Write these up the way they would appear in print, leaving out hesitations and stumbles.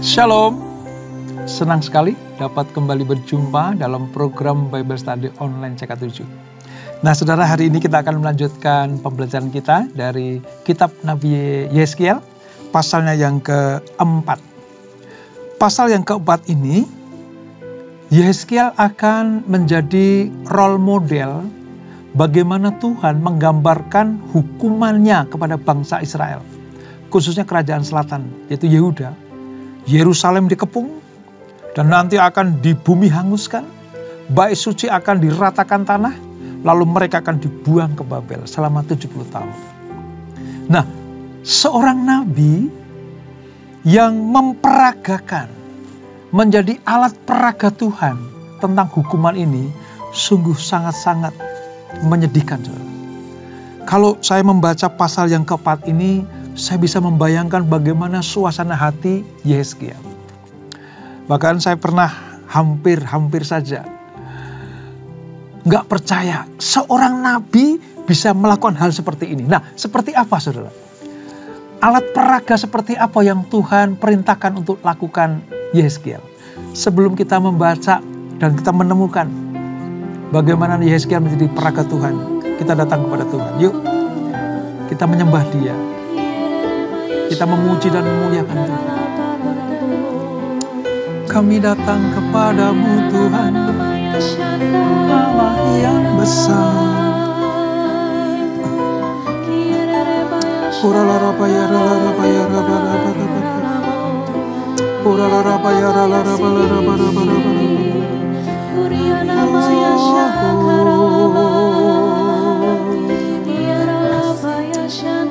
Shalom, senang sekali dapat kembali berjumpa dalam program Bible Study Online CK7. Nah saudara, hari ini kita akan melanjutkan pembelajaran kita dari kitab Nabi Yeskiel, pasalnya yang keempat. Pasal yang keempat ini, Yeskiel akan menjadi role model bagaimana Tuhan menggambarkan hukumannya kepada bangsa Israel, khususnya kerajaan selatan, yaitu Yehuda. Yerusalem dikepung dan nanti akan di bumi hanguskan, bait suci akan diratakan tanah, lalu mereka akan dibuang ke Babel selama 70 tahun. Nah, seorang nabi yang memperagakan, menjadi alat peraga Tuhan tentang hukuman ini sungguh sangat-sangat menyedihkan. Kalau saya membaca pasal yang keempat ini, saya bisa membayangkan bagaimana suasana hati Yeskiel. Bahkan saya pernah hampir saja nggak percaya seorang nabi bisa melakukan hal seperti ini. Nah, seperti apa saudara? Alat peraga seperti apa yang Tuhan perintahkan untuk lakukan Yeskiel? Sebelum kita membaca dan kita menemukan bagaimana Yeskiel menjadi peraga Tuhan, kita datang kepada Tuhan. Yuk, kita menyembah Dia. Kita memuji dan memuliakan Tuhan. Kami datang kepadamu Tuhan, Allah yang besar.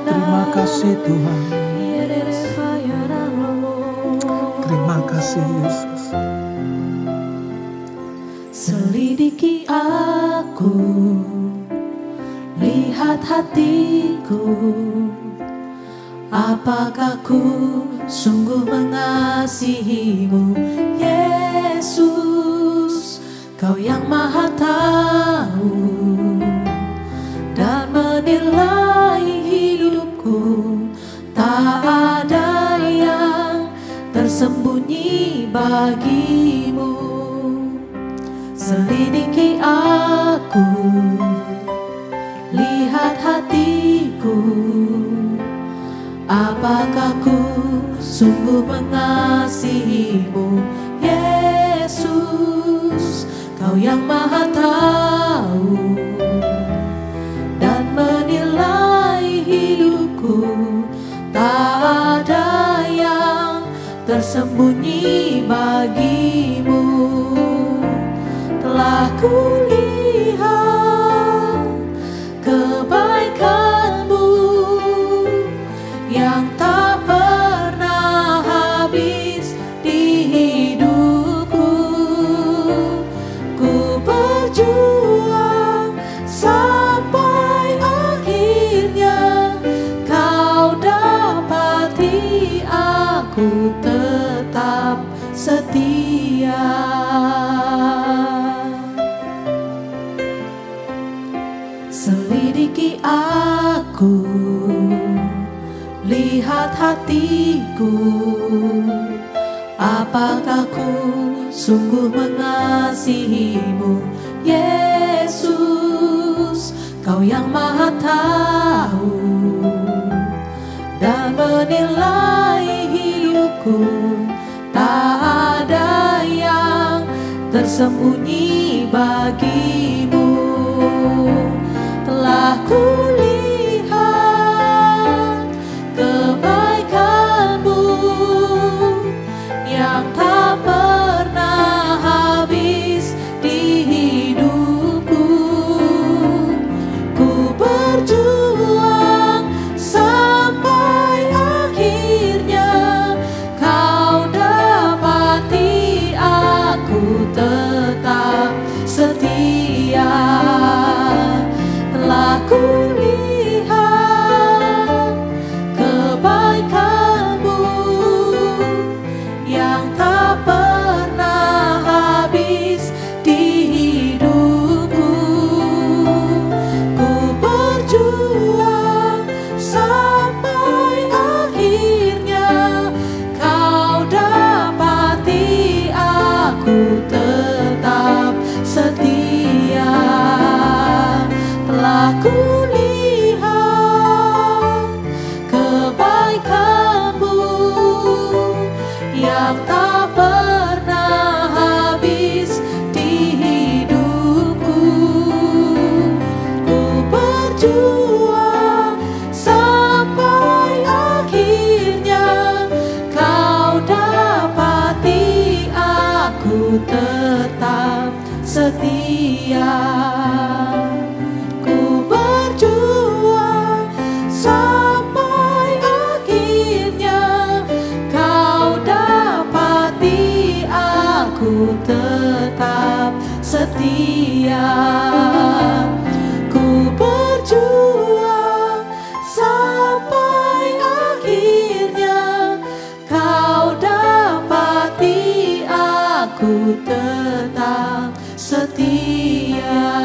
Terima kasih Tuhan. Terima kasih Yesus. Selidiki aku, lihat hatiku, apakah ku sungguh mengasihimu, Yesus. Kau yang maha tahu dan menilai hidupku, tak ada yang tersembunyi bagimu. Selidiki aku, lihat hatiku, apakah ku sungguh mengasihimu, Yesus. Kau yang maha tahu dan menilai hidupku, tak ada yang tersembunyi bagimu. Telah kulihat kebaikanmu yang tak pernah habis di hidupku. Ku berjuang sampai akhirnya kau dapati aku tetap setia. Selidiki aku, lihat hatiku, apakah ku sungguh mengasihimu, Yesus. Kau yang maha tahu dan menilai hidupku, tak ada yang tersembunyi bagimu. Telah kulihat kebaikanmu yang tak pernah habis di hidupku. Ku berjuang sampai akhirnya kau dapati aku tetap setia. Telah ku ku tetap setia. Ku berjuang sampai akhirnya kau dapati aku tetap setia.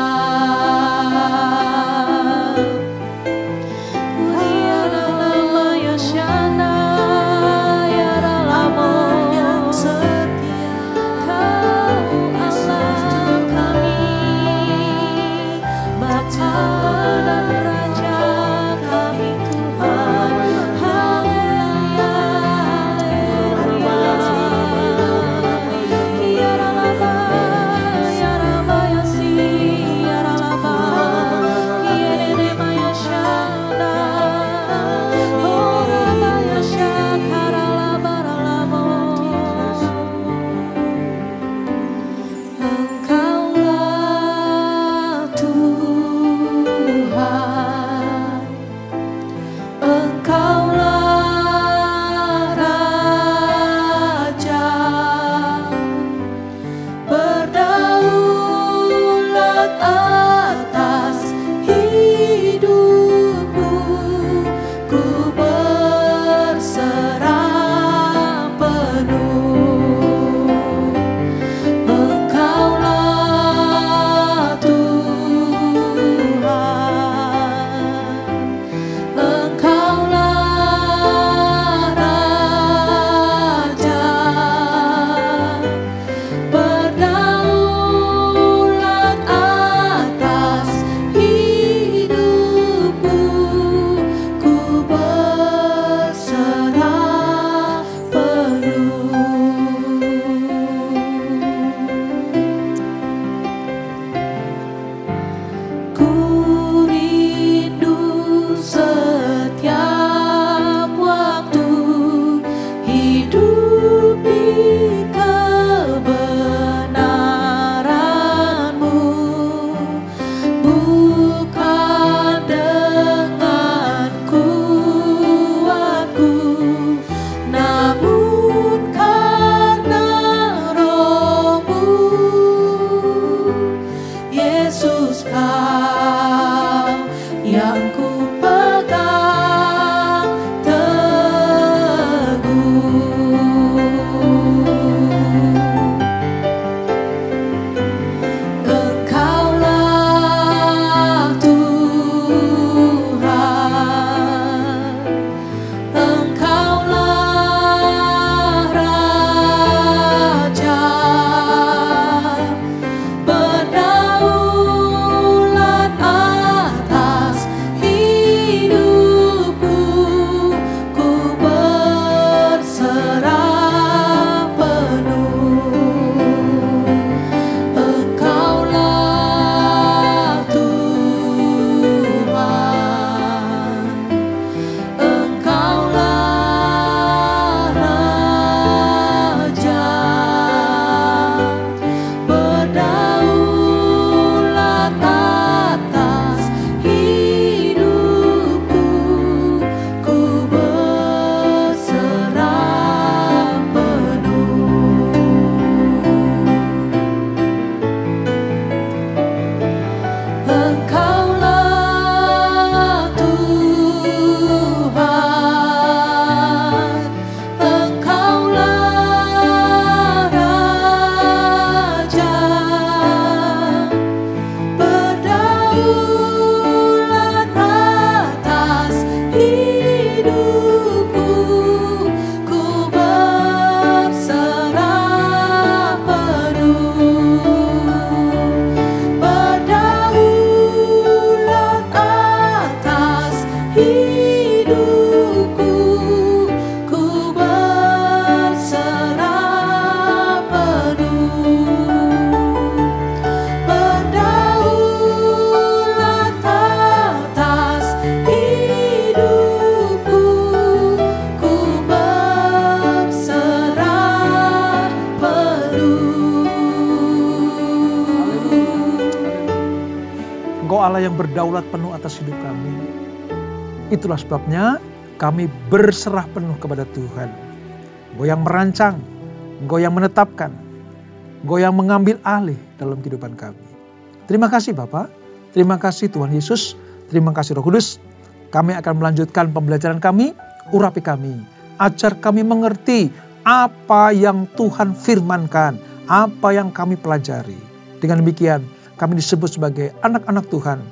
Engkau Allah yang berdaulat penuh atas hidup kami. Itulah sebabnya kami berserah penuh kepada Tuhan. Engkau yang merancang, Engkau yang menetapkan. Engkau yang mengambil alih dalam kehidupan kami. Terima kasih Bapa, terima kasih Tuhan Yesus, terima kasih Roh Kudus. Kami akan melanjutkan pembelajaran kami, urapi kami, ajar kami mengerti apa yang Tuhan firmankan, apa yang kami pelajari. Dengan demikian kami disebut sebagai anak-anak Tuhan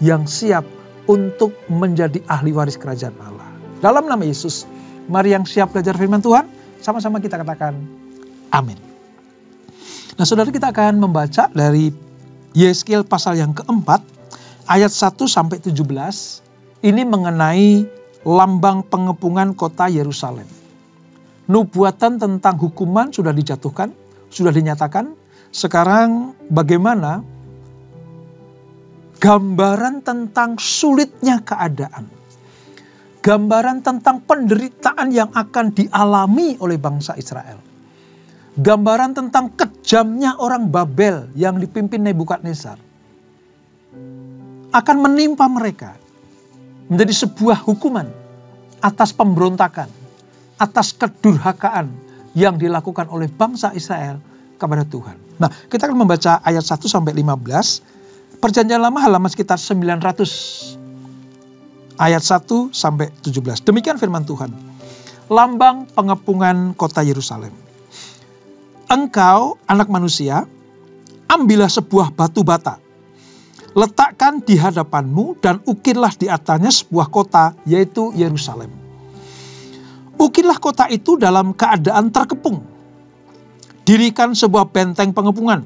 yang siap untuk menjadi ahli waris kerajaan Allah. Dalam nama Yesus, mari yang siap belajar firman Tuhan, sama-sama kita katakan amin. Nah saudara, kita akan membaca dari Yesaya pasal yang keempat, ayat 1-17. Ini mengenai lambang pengepungan kota Yerusalem. Nubuatan tentang hukuman sudah dijatuhkan, sudah dinyatakan. Sekarang bagaimana gambaran tentang sulitnya keadaan. Gambaran tentang penderitaan yang akan dialami oleh bangsa Israel. Gambaran tentang kejamnya orang Babel yang dipimpin Nebukadnezar akan menimpa mereka menjadi sebuah hukuman atas pemberontakan, atas kedurhakaan yang dilakukan oleh bangsa Israel kepada Tuhan. Nah, kita akan membaca ayat 1-15, Perjanjian Lama halaman sekitar 900, ayat 1-17. Demikian firman Tuhan. Lambang pengepungan kota Yerusalem. Engkau, anak manusia, ambillah sebuah batu bata, letakkan di hadapanmu dan ukirlah di atasnya sebuah kota, yaitu Yerusalem. Ukirlah kota itu dalam keadaan terkepung. Dirikan sebuah benteng pengepungan.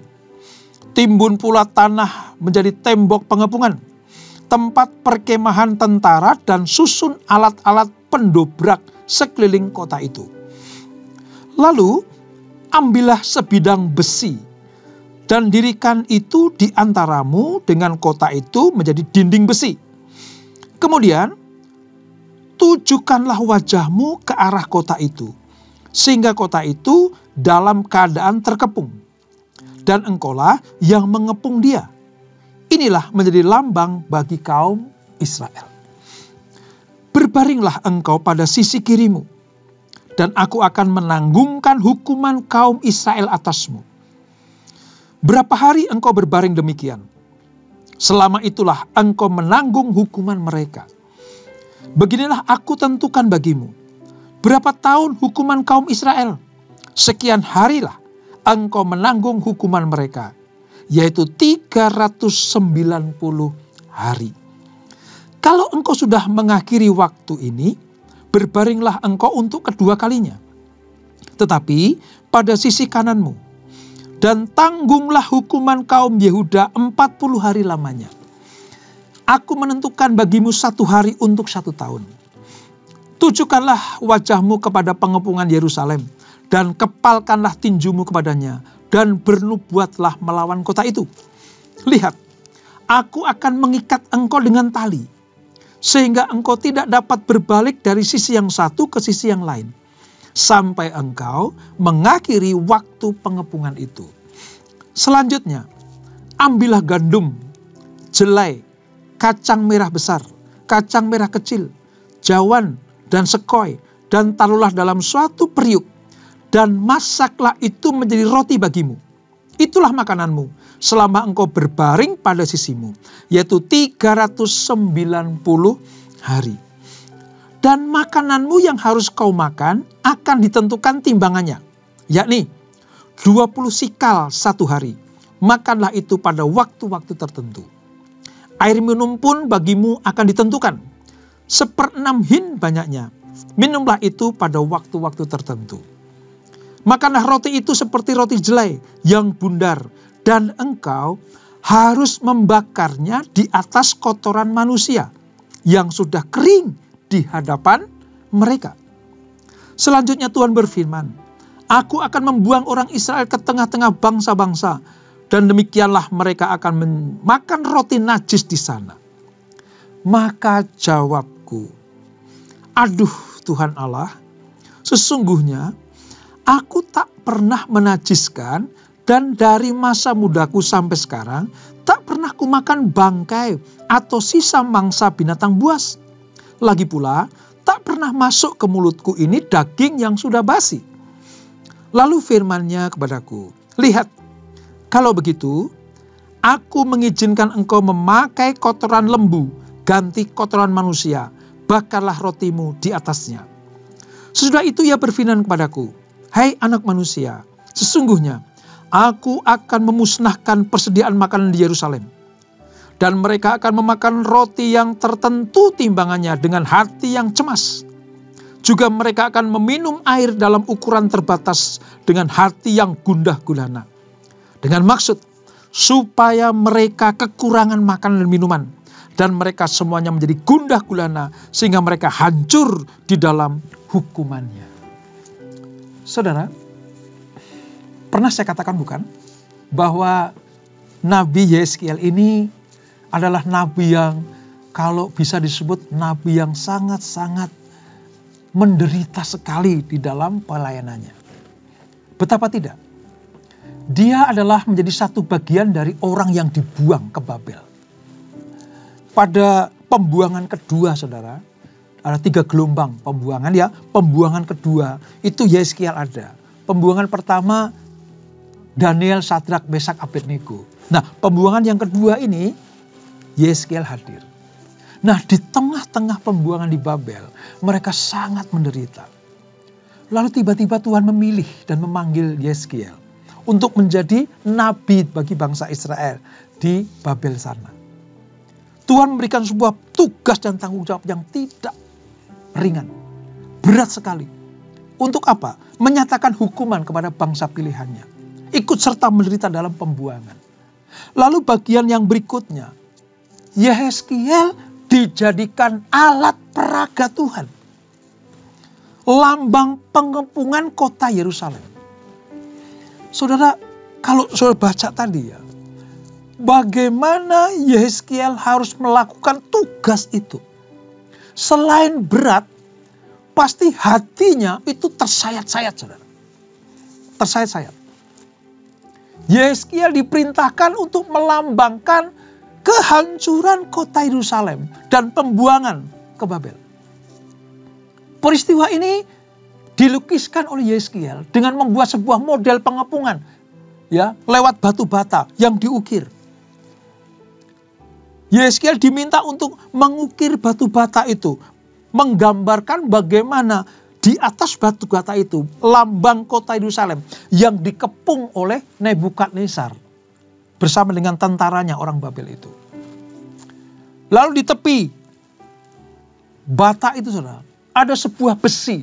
Timbun pula tanah menjadi tembok pengepungan, tempat perkemahan tentara, dan susun alat-alat pendobrak sekeliling kota itu. Lalu ambillah sebidang besi dan dirikan itu di antaramu dengan kota itu menjadi dinding besi. Kemudian tujukanlah wajahmu ke arah kota itu, sehingga kota itu dalam keadaan terkepung, dan engkaulah yang mengepung dia. Inilah menjadi lambang bagi kaum Israel. Berbaringlah engkau pada sisi kirimu, dan aku akan menanggungkan hukuman kaum Israel atasmu. Berapa hari engkau berbaring demikian? Selama itulah engkau menanggung hukuman mereka. Beginilah aku tentukan bagimu. Berapa tahun hukuman kaum Israel? Sekian harilah engkau menanggung hukuman mereka, yaitu 390 hari. Kalau engkau sudah mengakhiri waktu ini, berbaringlah engkau untuk kedua kalinya, tetapi pada sisi kananmu, dan tanggunglah hukuman kaum Yehuda 40 hari lamanya. Aku menentukan bagimu 1 hari untuk 1 tahun. Tujukanlah wajahmu kepada pengepungan Yerusalem, dan kepalkanlah tinjumu kepadanya, dan bernubuatlah melawan kota itu. Lihat, aku akan mengikat engkau dengan tali, sehingga engkau tidak dapat berbalik dari sisi yang satu ke sisi yang lain, sampai engkau mengakhiri waktu pengepungan itu. Selanjutnya, ambillah gandum, jelai, kacang merah besar, kacang merah kecil, jawan, dan sekoi, dan taruhlah dalam suatu periuk, dan masaklah itu menjadi roti bagimu. Itulah makananmu selama engkau berbaring pada sisimu, yaitu 390 hari. Dan makananmu yang harus kau makan akan ditentukan timbangannya, yakni 20 sikal 1 hari. Makanlah itu pada waktu-waktu tertentu. Air minum pun bagimu akan ditentukan, 1/6 hin banyaknya. Minumlah itu pada waktu-waktu tertentu. Makanlah roti itu seperti roti jelai yang bundar, dan engkau harus membakarnya di atas kotoran manusia yang sudah kering di hadapan mereka. Selanjutnya Tuhan berfirman, aku akan membuang orang Israel ke tengah-tengah bangsa-bangsa, dan demikianlah mereka akan memakan roti najis di sana. Maka jawabku, aduh Tuhan Allah, sesungguhnya aku tak pernah menajiskan, dan dari masa mudaku sampai sekarang tak pernah kumakan bangkai atau sisa mangsa binatang buas. Lagi pula tak pernah masuk ke mulutku ini daging yang sudah basi. Lalu firman-Nya kepadaku, lihat, Kalau begitu, aku mengizinkan engkau memakai kotoran lembu, ganti kotoran manusia, bakarlah rotimu di atasnya. Sesudah itu ia berfirman kepadaku, hai anak manusia, sesungguhnya aku akan memusnahkan persediaan makanan di Yerusalem. Dan mereka akan memakan roti yang tertentu timbangannya dengan hati yang cemas. Juga mereka akan meminum air dalam ukuran terbatas dengan hati yang gundah gulana. Dengan maksud supaya mereka kekurangan makanan dan minuman. Dan mereka semuanya menjadi gundah gulana sehingga mereka hancur di dalam hukumannya. Saudara, pernah saya katakan bukan? Bahwa Nabi Yeskiel ini adalah nabi yang kalau bisa disebut nabi yang sangat-sangat menderita sekali di dalam pelayanannya. Betapa tidak? Dia adalah menjadi satu bagian dari orang yang dibuang ke Babel. Pada pembuangan kedua, saudara, ada 3 gelombang pembuangan ya. Pembuangan kedua itu Yeskiel ada. Pembuangan pertama Daniel, Sadrak, Mesak, Abednego. Nah, pembuangan yang kedua ini Yeskiel hadir. Nah, di tengah-tengah pembuangan di Babel, mereka sangat menderita. Lalu tiba-tiba Tuhan memilih dan memanggil Yeskiel untuk menjadi nabi bagi bangsa Israel di Babel sana. Tuhan memberikan sebuah tugas dan tanggung jawab yang tidak ringan, berat sekali. Untuk apa? Menyatakan hukuman kepada bangsa pilihannya. Ikut serta menderita dalam pembuangan. Lalu bagian yang berikutnya, Yeskiel dijadikan alat peraga Tuhan. Lambang pengepungan kota Yerusalem. Saudara, kalau saudara baca tadi ya, bagaimana Yeskiel harus melakukan tugas itu. Selain berat, pasti hatinya itu tersayat-sayat, saudara. Tersayat-sayat. Yeskiel diperintahkan untuk melambangkan kehancuran kota Yerusalem dan pembuangan ke Babel. Peristiwa ini dilukiskan oleh Yeskiel dengan membuat sebuah model pengepungan ya, lewat batu bata yang diukir. Yeskiel diminta untuk mengukir batu bata itu, menggambarkan bagaimana di atas batu bata itu lambang kota Yerusalem yang dikepung oleh Nebukadnezar bersama dengan tentaranya orang Babel itu. Lalu di tepi bata itu, saudara, ada sebuah besi.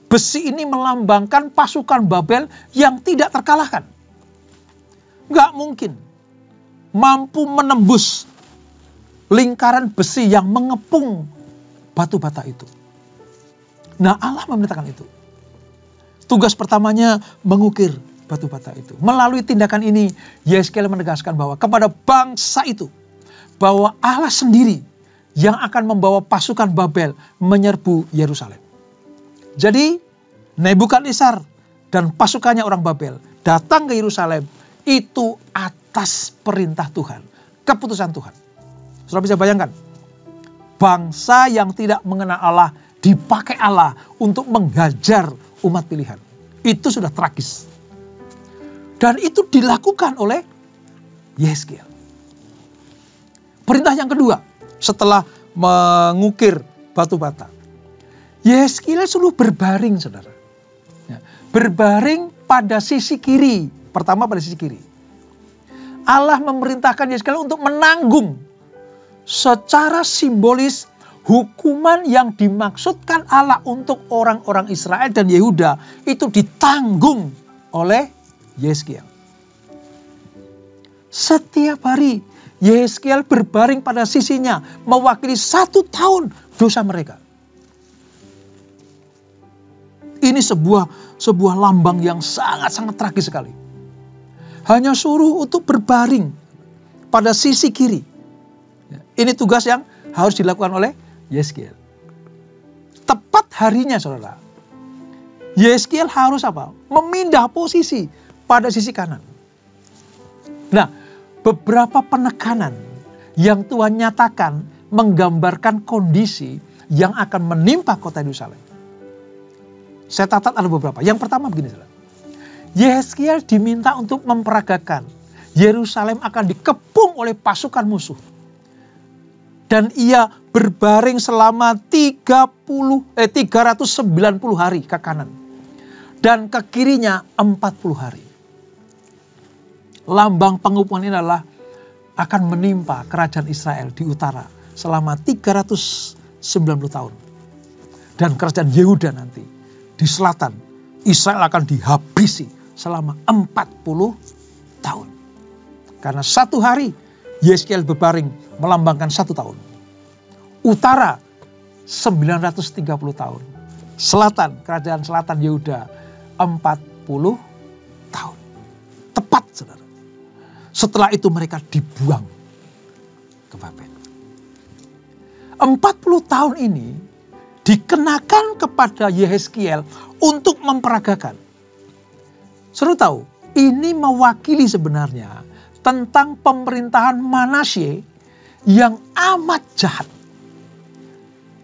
Besi ini melambangkan pasukan Babel yang tidak terkalahkan. Gak mungkin mampu menembus lingkaran besi yang mengepung batu bata itu. Nah, Allah memerintahkan itu. Tugas pertamanya mengukir batu bata itu. Melalui tindakan ini, Yeskiel menegaskan bahwa kepada bangsa itu, bahwa Allah sendiri yang akan membawa pasukan Babel menyerbu Yerusalem. Jadi Nebukadnezar dan pasukannya orang Babel datang ke Yerusalem itu atas perintah Tuhan, keputusan Tuhan. Saudara bisa bayangkan, bangsa yang tidak mengenal Allah dipakai Allah untuk menghajar umat pilihan. Itu sudah tragis. Dan itu dilakukan oleh Yeskiel. Perintah yang kedua setelah mengukir batu bata. Yeskiel suruh berbaring, saudara. Ya, berbaring pada sisi kiri. Pertama pada sisi kiri. Allah memerintahkan Yeskiel untuk menanggung secara simbolis hukuman yang dimaksudkan Allah untuk orang-orang Israel dan Yehuda itu ditanggung oleh Yeskiel. Setiap hari Yeskiel berbaring pada sisinya mewakili 1 tahun dosa mereka. Ini sebuah lambang yang sangat-sangat tragis sekali. Hanya suruh untuk berbaring pada sisi kiri. Ini tugas yang harus dilakukan oleh Yeskiel. Tepat harinya, saudara, Yeskiel harus apa? Memindah posisi pada sisi kanan. Nah, beberapa penekanan yang Tuhan nyatakan menggambarkan kondisi yang akan menimpa kota Yerusalem. Saya catat ada beberapa. Yang pertama begini, saudara. Yeskiel diminta untuk memperagakan Yerusalem akan dikepung oleh pasukan musuh. Dan ia berbaring selama 390 hari ke kanan. Dan ke kirinya 40 hari. Lambang pengepungan ini adalah akan menimpa kerajaan Israel di utara selama 390 tahun. Dan kerajaan Yehuda nanti di selatan, Israel akan dihabisi selama 40 tahun. Karena satu hari Yeskiel berbaring melambangkan 1 tahun. Utara 930 tahun. Selatan, kerajaan selatan Yehuda 40 tahun. Tepat, saudara. Setelah itu mereka dibuang ke Babel. 40 tahun ini dikenakan kepada Yeskiel untuk memperagakan. Saudara tahu, ini mewakili sebenarnya tentang pemerintahan Manasye yang amat jahat.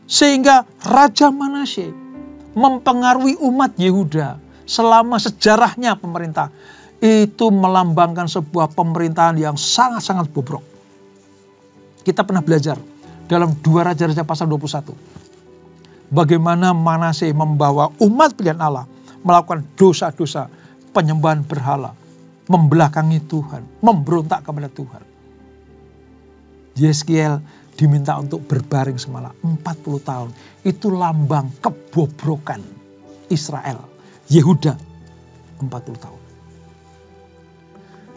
Sehingga Raja Manasye mempengaruhi umat Yehuda selama sejarahnya pemerintah. Itu melambangkan sebuah pemerintahan yang sangat-sangat bobrok. Kita pernah belajar dalam 2 Raja-Raja pasal 21. Bagaimana Manasye membawa umat pilihan Allah melakukan dosa-dosa penyembahan berhala, membelakangi Tuhan, memberontak kepada Tuhan. Yeskiel diminta untuk berbaring semalam 40 tahun. Itu lambang kebobrokan Israel, Yehuda 40 tahun.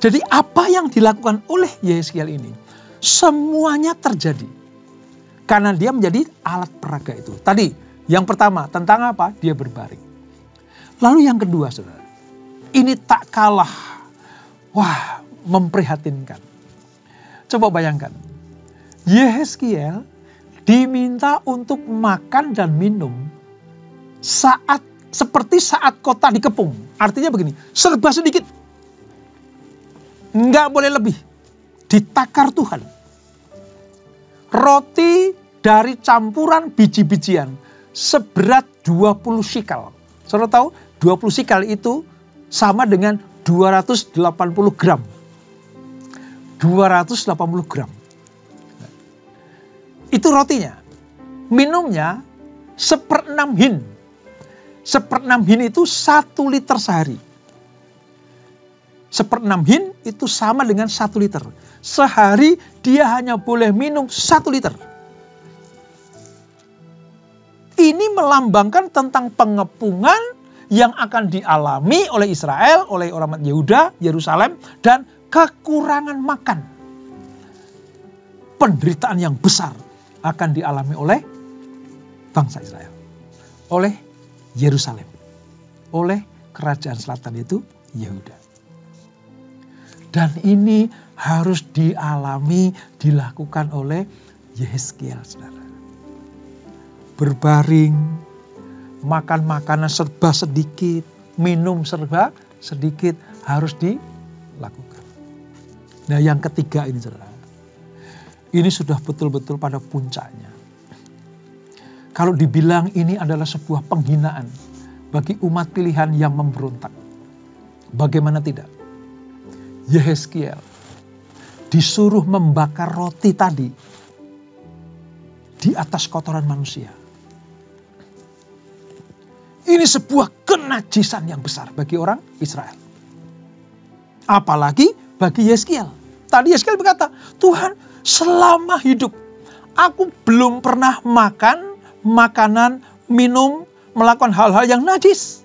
Jadi apa yang dilakukan oleh Yeskiel ini semuanya terjadi karena dia menjadi alat peraga itu. Tadi yang pertama tentang apa? Dia berbaring. Lalu yang kedua, saudara, ini tak kalah memprihatinkan. Coba bayangkan, Yeskiel diminta untuk makan dan minum seperti saat kota dikepung. Artinya begini, serba sedikit. Nggak boleh lebih. Ditakar Tuhan. Roti dari campuran biji-bijian seberat 20 shikal. Saudara tahu 20 shikal itu sama dengan 280 gram. 280 gram. Itu rotinya. Minumnya 1/6 hin. 1/6 hin itu 1 liter sehari. 1/6 hin itu sama dengan 1 liter. Sehari dia hanya boleh minum 1 liter. Ini melambangkan tentang pengepungan yang akan dialami oleh Israel, oleh orang Yehuda, Yerusalem, dan kekurangan makan. Penderitaan yang besar akan dialami oleh bangsa Israel. Oleh Yerusalem. Oleh kerajaan selatan itu Yehuda. Dan ini harus dialami, dilakukan oleh Yeskiel, saudara. Berbaring, makan makanan serba sedikit, minum serba sedikit, harus dilakukan. Nah yang ketiga ini, saudara. Ini sudah betul-betul pada puncaknya. Kalau dibilang ini adalah sebuah penghinaan bagi umat pilihan yang memberontak. Bagaimana tidak? Yeskiel disuruh membakar roti tadi di atas kotoran manusia. Ini sebuah kenajisan yang besar bagi orang Israel. Apalagi bagi Yeskiel. Tadi Yeskiel berkata, Tuhan, selama hidup aku belum pernah makan makanan, minum, melakukan hal-hal yang najis.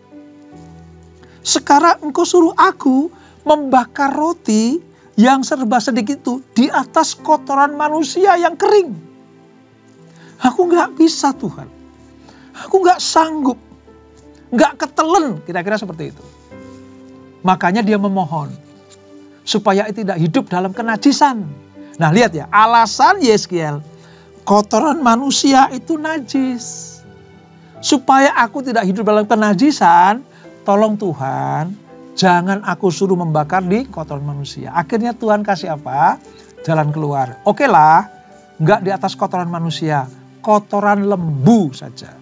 Sekarang engkau suruh aku membakar roti yang serba sedikit itu di atas kotoran manusia yang kering. Aku gak bisa, Tuhan. Aku gak sanggup. Gak ketelen, kira-kira seperti itu. Makanya dia memohon supaya tidak hidup dalam kenajisan. Nah lihat ya, alasan Yeskiel, kotoran manusia itu najis. Supaya aku tidak hidup dalam kenajisan, tolong Tuhan, jangan aku suruh membakar di kotoran manusia. Akhirnya Tuhan kasih apa? Jalan keluar. Oke lah, nggak di atas kotoran manusia, kotoran lembu saja.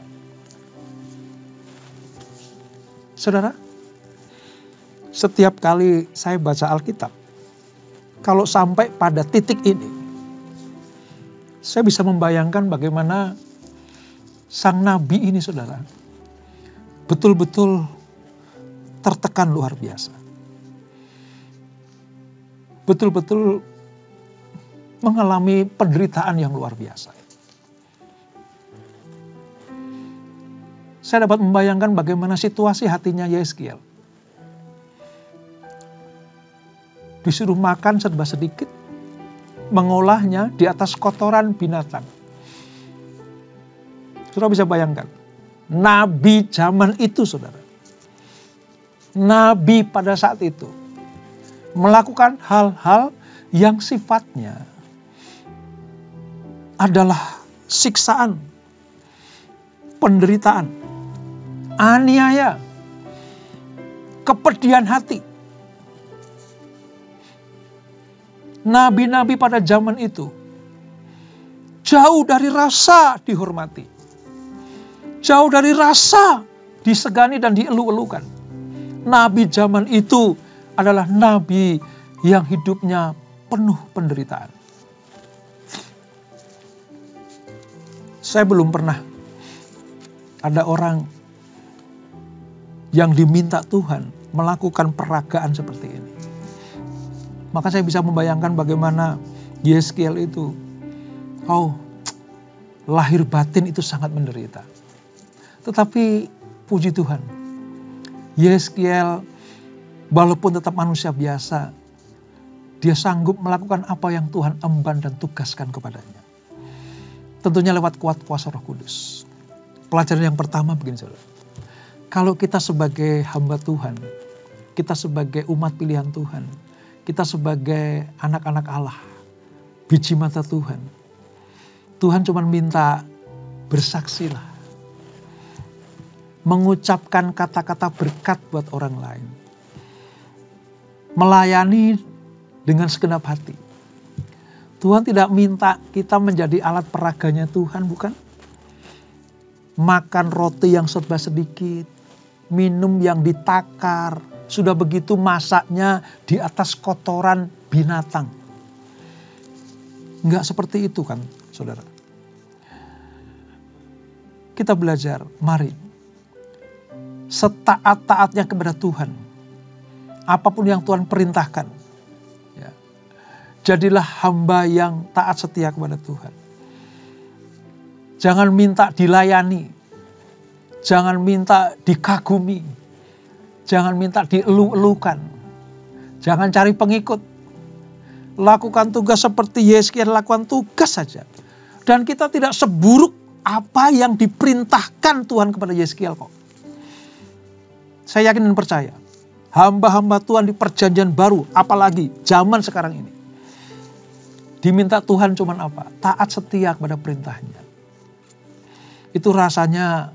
Saudara, setiap kali saya baca Alkitab, kalau sampai pada titik ini, saya bisa membayangkan bagaimana sang nabi ini, saudara, betul-betul tertekan luar biasa. Betul-betul mengalami penderitaan yang luar biasa. Saya dapat membayangkan bagaimana situasi hatinya Yeskeel. Disuruh makan serba sedikit, mengolahnya di atas kotoran binatang. Saudara bisa bayangkan, nabi zaman itu, saudara, nabi pada saat itu melakukan hal-hal yang sifatnya adalah siksaan, penderitaan, aniaya, kepedihan hati. Nabi-nabi pada zaman itu jauh dari rasa dihormati, jauh dari rasa disegani dan dielu-elukan. Nabi zaman itu adalah nabi yang hidupnya penuh penderitaan. Saya belum pernah ada orang yang diminta Tuhan melakukan peragaan seperti ini. Maka saya bisa membayangkan bagaimana Yeskeel itu, lahir batin itu sangat menderita. Tetapi puji Tuhan, Yeskeel walaupun tetap manusia biasa, dia sanggup melakukan apa yang Tuhan emban dan tugaskan kepadanya. Tentunya lewat kuat kuasa Roh Kudus. Pelajaran yang pertama begini, saudara. Kalau kita sebagai hamba Tuhan, kita sebagai umat pilihan Tuhan, kita sebagai anak-anak Allah, biji mata Tuhan, Tuhan cuma minta bersaksilah, mengucapkan kata-kata berkat buat orang lain, melayani dengan segenap hati. Tuhan tidak minta kita menjadi alat peraganya Tuhan, bukan? Makan roti yang serba sedikit, minum yang ditakar, sudah begitu masaknya di atas kotoran binatang. Enggak seperti itu kan, saudara. Kita belajar, mari, setaat-taatnya kepada Tuhan, apapun yang Tuhan perintahkan, ya, jadilah hamba yang taat setia kepada Tuhan. Jangan minta dilayani, jangan minta dikagumi, jangan minta dielu-elukan, jangan cari pengikut. Lakukan tugas seperti Yeskeel lakukan tugas saja. Dan kita tidak seburuk apa yang diperintahkan Tuhan kepada Yeskeel kok. Saya yakin dan percaya, hamba-hamba Tuhan di perjanjian baru, apalagi zaman sekarang ini, diminta Tuhan cuman apa? Taat setia kepada perintahnya. Itu rasanya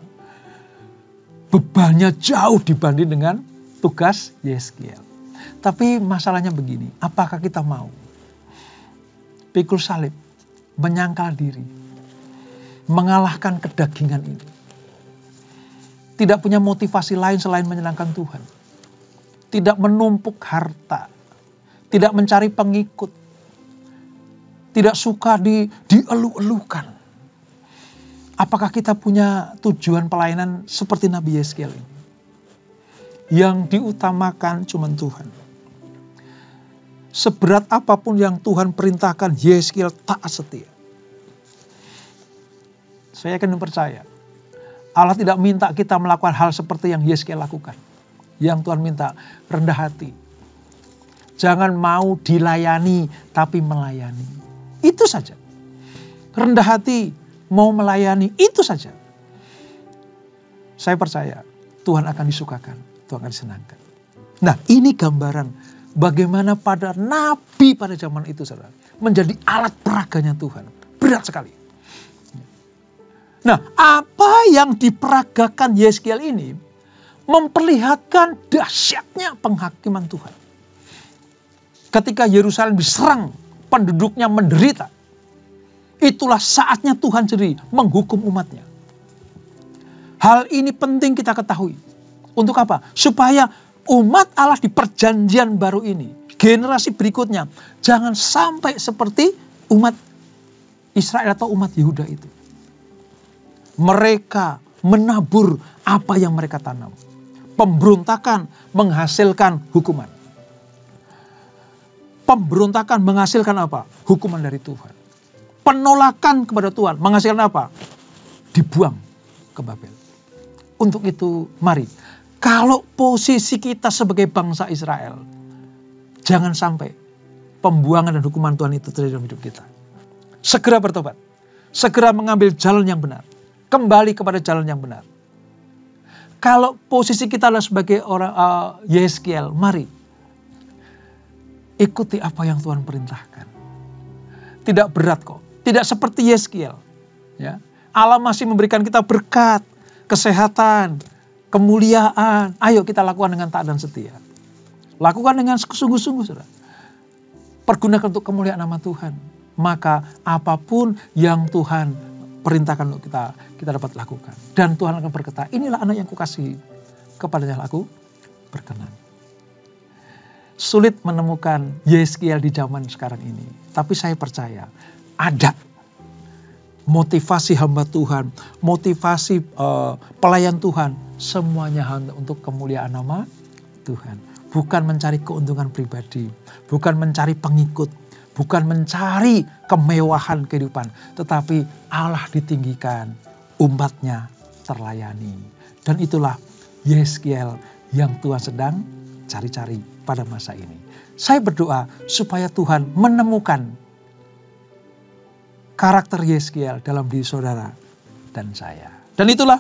bebannya jauh dibanding dengan tugas Yeskeel. Tapi masalahnya begini, apakah kita mau pikul salib, menyangkal diri, mengalahkan kedagingan ini? Tidak punya motivasi lain selain menyenangkan Tuhan. Tidak menumpuk harta, tidak mencari pengikut, tidak suka dielu-elukan. Apakah kita punya tujuan pelayanan seperti Nabi Yeskeel ini? Yang diutamakan cuma Tuhan. Seberat apapun yang Tuhan perintahkan, Yeskeel taat setia. Saya yakin dan percaya, Allah tidak minta kita melakukan hal seperti yang Yeskeel lakukan. Yang Tuhan minta rendah hati. Jangan mau dilayani, tapi melayani. Itu saja. Rendah hati, mau melayani, itu saja. Saya percaya Tuhan akan disukakan, Tuhan akan disenangkan. Nah, ini gambaran bagaimana pada nabi pada zaman itu, saudara, menjadi alat peraganya Tuhan. Berat sekali. Nah, apa yang diperagakan Yeskeel ini memperlihatkan dahsyatnya penghakiman Tuhan. Ketika Yerusalem diserang, penduduknya menderita. Itulah saatnya Tuhan sendiri menghukum umatnya. Hal ini penting kita ketahui. Untuk apa? Supaya umat Allah di perjanjian baru ini, generasi berikutnya, jangan sampai seperti umat Israel atau umat Yehuda itu. Mereka menabur apa yang mereka tanam. Pemberontakan menghasilkan hukuman. Pemberontakan menghasilkan apa? Hukuman dari Tuhan. Penolakan kepada Tuhan menghasilkan apa? Dibuang ke Babel. Untuk itu mari, kalau posisi kita sebagai bangsa Israel, jangan sampai pembuangan dan hukuman Tuhan itu terjadi dalam hidup kita. Segera bertobat. Segera mengambil jalan yang benar. Kembali kepada jalan yang benar. Kalau posisi kita adalah sebagai orang Yeskiel, mari ikuti apa yang Tuhan perintahkan. Tidak berat kok. Tidak seperti Yeskiel. Ya. Allah masih memberikan kita berkat, kesehatan, kemuliaan. Ayo kita lakukan dengan taat dan setia. Lakukan dengan sungguh-sungguh, saudara. Pergunakan untuk kemuliaan nama Tuhan. Maka apapun yang Tuhan perintahkan untuk kita dapat lakukan. Dan Tuhan akan berkata, inilah anak yang kukasihi, kepadanya aku berkenan. Sulit menemukan Yeskiel di zaman sekarang ini. Tapi saya percaya ada motivasi hamba Tuhan, motivasi pelayan Tuhan. Semuanya hanya untuk kemuliaan nama Tuhan. Bukan mencari keuntungan pribadi. Bukan mencari pengikut. Bukan mencari kemewahan kehidupan. Tetapi Allah ditinggikan. Umatnya terlayani. Dan itulah Yeskiel yang Tuhan sedang cari-cari pada masa ini. Saya berdoa supaya Tuhan menemukan karakter Yeskiel dalam diri saudara dan saya. Dan itulah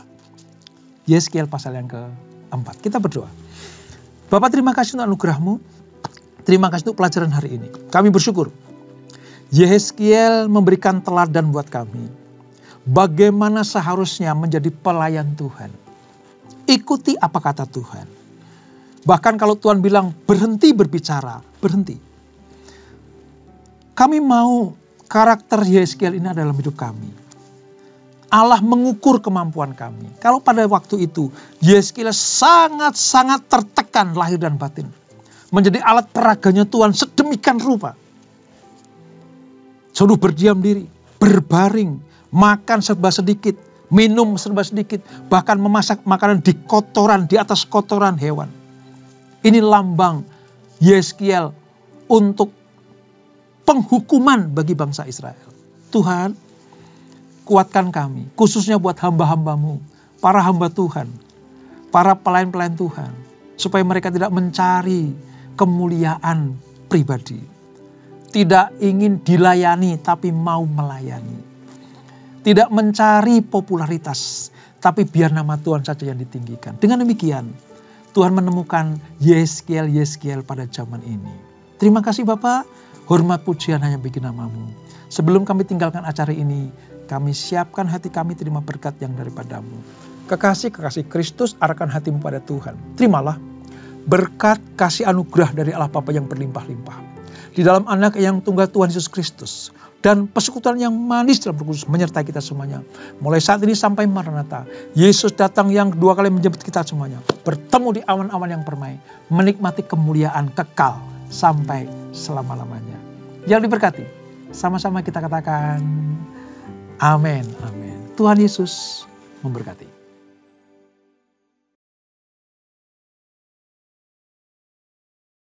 Yeskiel pasal yang keempat. Kita berdoa. Bapak, terima kasih untuk anugerah-Mu. Terima kasih untuk pelajaran hari ini. Kami bersyukur Yeskiel memberikan teladan buat kami. Bagaimana seharusnya menjadi pelayan Tuhan. Ikuti apa kata Tuhan. Bahkan kalau Tuhan bilang berhenti berbicara, berhenti. Kami mau karakter Yeskiel ini dalam hidup kami. Allah mengukur kemampuan kami. Kalau pada waktu itu Yeskiel sangat-sangat tertekan lahir dan batin. Menjadi alat peraganya Tuhan sedemikian rupa. Suruh berdiam diri, berbaring, makan serba sedikit, minum serba sedikit, bahkan memasak makanan di kotoran, di atas kotoran hewan. Ini lambang Yeskiel untuk penghukuman bagi bangsa Israel. Tuhan, kuatkan kami, khususnya buat hamba-hambamu, para hamba Tuhan, para pelayan-pelayan Tuhan, supaya mereka tidak mencari kemuliaan pribadi. Tidak ingin dilayani, tapi mau melayani. Tidak mencari popularitas, tapi biar nama Tuhan saja yang ditinggikan. Dengan demikian, Tuhan menemukan Yeskiel pada zaman ini. Terima kasih Bapak, hormat pujian hanya bagi nama-Mu. Sebelum kami tinggalkan acara ini, kami siapkan hati kami terima berkat yang daripada-Mu. Kekasih-kekasih Kristus, arahkan hatimu pada Tuhan. Terimalah berkat kasih anugerah dari Allah Bapa yang berlimpah-limpah. Di dalam anak yang tunggal Tuhan Yesus Kristus. Dan persekutuan yang manis dalam Roh Kudus menyertai kita semuanya. Mulai saat ini sampai Maranatha. Yesus datang yang kedua kali menjemput kita semuanya. Bertemu di awan-awan yang permai. Menikmati kemuliaan kekal sampai selama-lamanya. Yang diberkati. Sama-sama kita katakan amin. Amin. Tuhan Yesus memberkati.